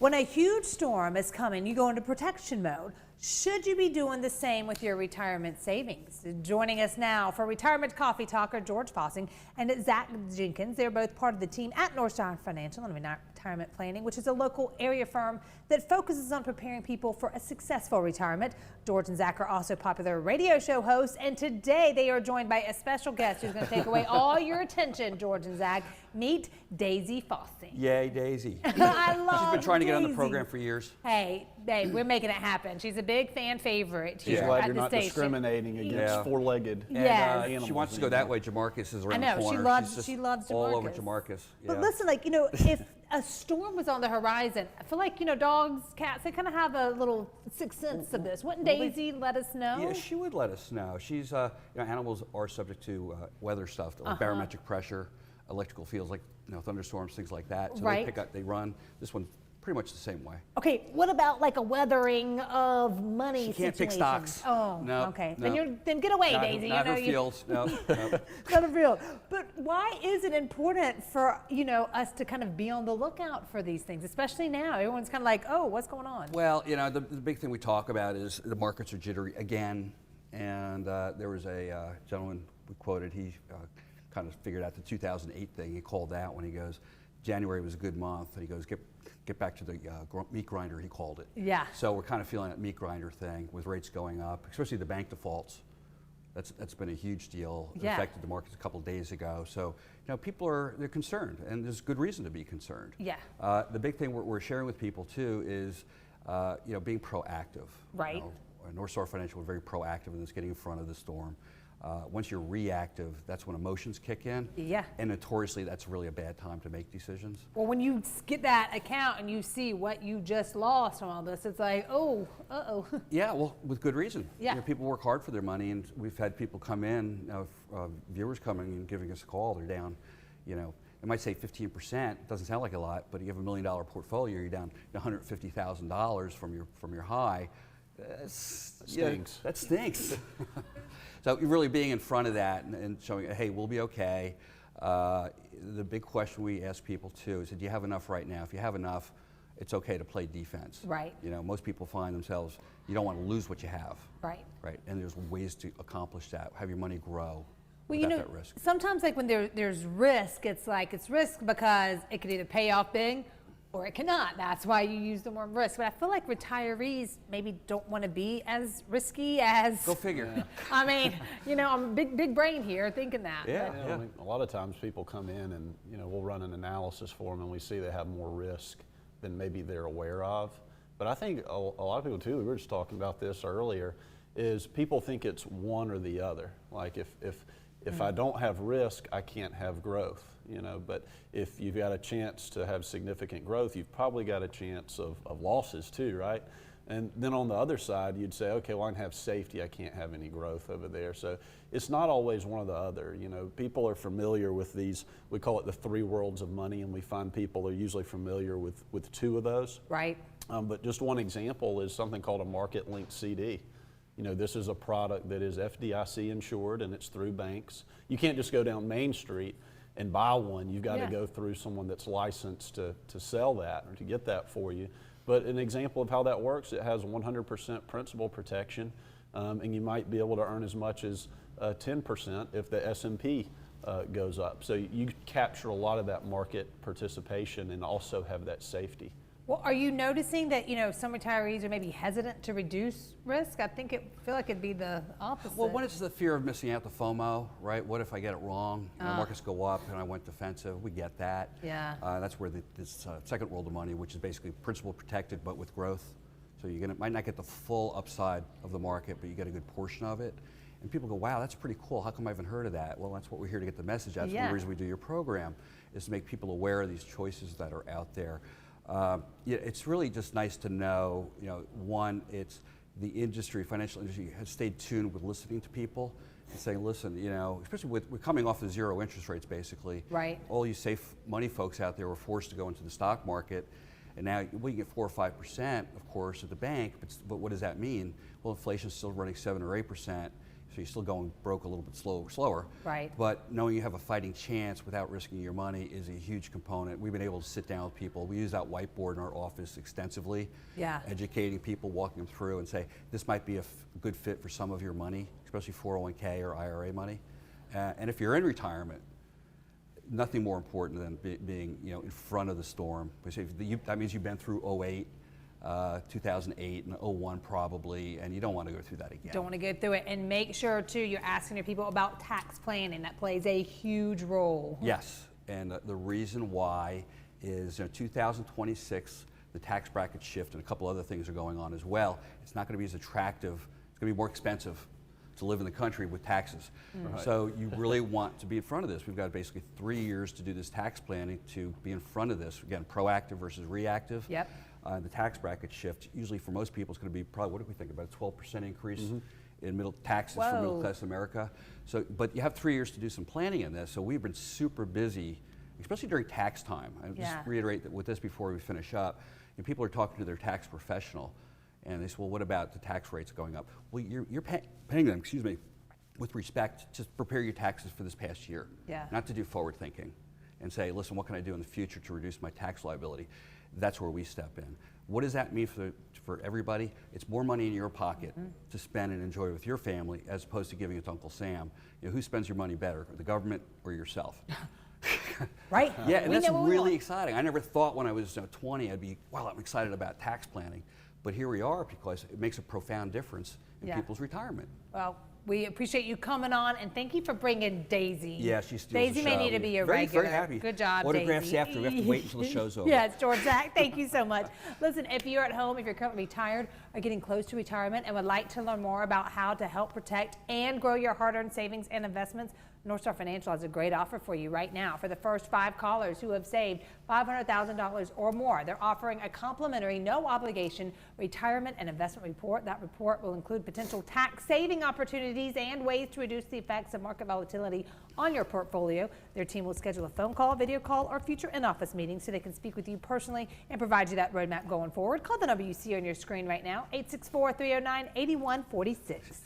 When a huge storm is coming, you go into protection mode. Should you be doing the same with your retirement savings? Joining us now for Retirement Coffee Talk are George Fossing and Zach Jenkins. They're both part of the team at Northstar Financial and Retirement Planning, which is a local area firm that focuses on preparing people for a successful retirement. George and Zach are also popular radio show hosts, and today they are joined by a special guest who's going to take away all your attention, George and Zach. Meet Daisy Fossing. Yay, Daisy. I love She's been trying to get on the Daisy. program for years. Hey, we're making it happen. She's a big fan favorite She's here glad at you're the not station. discriminating against four-legged Yes. animals. She wants to go that way. Jamarcus is around I know, the corner. she loves all over Jamarcus. Jamarcus. But Yeah. listen, like, you know, if a storm was on the horizon, I feel like, you know, dogs, cats, they kind of have a little sixth sense of this. Wouldn't Daisy let us know? Yeah, she would let us know. She's, you know, animals are subject to weather stuff, like barometric pressure, electrical fields, like, you know, thunderstorms, things like that. So Right. they pick up, they run. This one's pretty much the same way. Okay, what about like a weathering of money She can't pick situation? stocks. Oh, No, okay. no. Then get away, Not, Daisy. not you know, her fields. No, no. Not a real. But why is it important for, you know, us to kind of be on the lookout for these things, especially now? Everyone's kind of like, oh, what's going on? Well, you know, the big thing we talk about is the markets are jittery again. And there was a gentleman we quoted, he kind of figured out the 2008 thing. He called that when he goes, January was a good month. And he goes, get back to the meat grinder, he called it. Yeah. So we're kind of feeling that meat grinder thing with rates going up, especially the bank defaults. That's been a huge deal. It Yeah. affected the markets a couple of days ago. So, you know, they're concerned, and there's good reason to be concerned. Yeah. The big thing we're sharing with people too is, you know, being proactive. Right. You know, Northstar Financial, we're very proactive in this, getting in front of the storm. Once you're reactive, that's when emotions kick in. Yeah. And notoriously, that's really a bad time to make decisions. Well, when you get that account and you see what you just lost from all this, it's like, oh, uh-oh. Yeah, well, with good reason. Yeah. You know, people work hard for their money, and we've had people come in, viewers coming and giving us a call. They're down, you know, it might say 15%. It doesn't sound like a lot, but you have $1 million portfolio, you're down $150,000 from your high. That stinks. That stinks. So really being in front of that and showing, hey, we'll be okay. The big question we ask people too is, do you have enough right now? If you have enough, it's okay to play defense. Right. You know, most people find themselves, you don't want to lose what you have. Right. Right. And there's ways to accomplish that. Have your money grow Well, without you know, that risk. sometimes like when there's risk, it's like it's risk because it could either pay off big or it cannot. That's why you use the word risk. But I feel like retirees maybe don't want to be as risky as. Go figure. Yeah. I mean, you know, I'm big brain here thinking that. Yeah. but- I mean, a lot of times people come in and, you know, we'll run an analysis for them and we see they have more risk than maybe they're aware of. But I think a lot of people too, we were just talking about this earlier, is people think it's one or the other. Like if I don't have risk, I can't have growth, you know, but if you've got a chance to have significant growth, you've probably got a chance of losses too, right? And then on the other side, you'd say, okay, well, I can have safety, I can't have any growth over there. So it's not always one or the other. You know, people are familiar with these, we call it the three worlds of money, and we find people are usually familiar with two of those. Right. But just one example is something called a market-linked CD. You know, this is a product that is FDIC insured and it's through banks. You can't just go down Main Street and buy one. You've got to go through someone that's licensed to sell that or to get that for you. But an example of how that works, it has 100% principal protection, and you might be able to earn as much as 10% if the S&P goes up. So you capture a lot of that market participation and also have that safety. Well, are you noticing that, you know, some retirees are maybe hesitant to reduce risk? I feel like it'd be the opposite. Well, one is the fear of missing out, the FOMO, right? What if I get it wrong? The markets go up and I went defensive. We get that. Yeah. That's where this second world of money, which is basically principal protected but with growth. So you might not get the full upside of the market, but you get a good portion of it. And people go, wow, that's pretty cool. How come I haven't heard of that? Well, that's what we're here to get the message out. That's one of the reasons we do your program, is to make people aware of these choices that are out there. Yeah, it's really just nice to know, you know, one, it's the industry, financial industry has stayed tuned with listening to people and saying, listen, you know, especially we're coming off the zero interest rates basically. Right. All you safe money folks out there were forced to go into the stock market, and now we get 4 or 5%, of course, at the bank, but what does that mean? Well, inflation's still running 7 or 8%. so you're still going broke a little bit slower. Right. But knowing you have a fighting chance without risking your money is a huge component. We've been able to sit down with people. We use that whiteboard in our office extensively, Yeah. educating people, walking them through and say, this might be a good fit for some of your money, especially 401k or IRA money. And if you're in retirement, nothing more important than being in front of the storm. Because that means you've been through 08, 2008 and 01 probably, and you don't want to go through that again. Don't want to go through it. And make sure, too, you're asking your people about tax planning. That plays a huge role. Yes, and the reason why is 2026, the tax bracket shift and a couple other things are going on as well. It's not going to be as attractive. It's going to be more expensive to live in the country with taxes. Right. So you really want to be in front of this. We've got basically 3 years to do this tax planning to be in front of this. Again, proactive versus reactive. Yep. The tax bracket shift, usually for most people, it's going to be probably, what do we think, about a 12% increase in middle taxes for middle Whoa. class America. So, but you have 3 years to do some planning in this. So we've been super busy, especially during tax time. I Yeah. just reiterate that with this before we finish up. People are talking to their tax professional, and they say, well, what about the tax rates going up? Well, you're paying them, with respect to prepare your taxes for this past year. Yeah. Not to do forward thinking and say, listen, what can I do in the future to reduce my tax liability? That's where we step in. What does that mean for everybody? It's more money in your pocket to spend and enjoy with your family as opposed to giving it to Uncle Sam. Who spends your money better, the government or yourself? Right? Yeah, and We that's know what we really want. exciting. I never thought when I was 20 I'd be, wow, I'm excited about tax planning. But here we are because it makes a profound difference in Yeah. people's retirement. Well, we appreciate you coming on, and thank you for bringing Daisy. Yeah, she steals Daisy the may show. need to be a Very, regular. very happy. Good job, Autographs Daisy. after. We have to wait until the show's over. Yes, George Zach, thank you so much. Listen, if you're at home, if you're currently retired or getting close to retirement and would like to learn more about how to help protect and grow your hard-earned savings and investments, Northstar Financial has a great offer for you right now. For the first 5 callers who have saved $500,000 or more, they're offering a complimentary, no obligation retirement and investment report. That report will include potential tax saving opportunities and ways to reduce the effects of market volatility on your portfolio. Their team will schedule a phone call, video call, or future in-office meetings so they can speak with you personally and provide you that roadmap going forward. Call the number you see on your screen right now, 864-309-8146.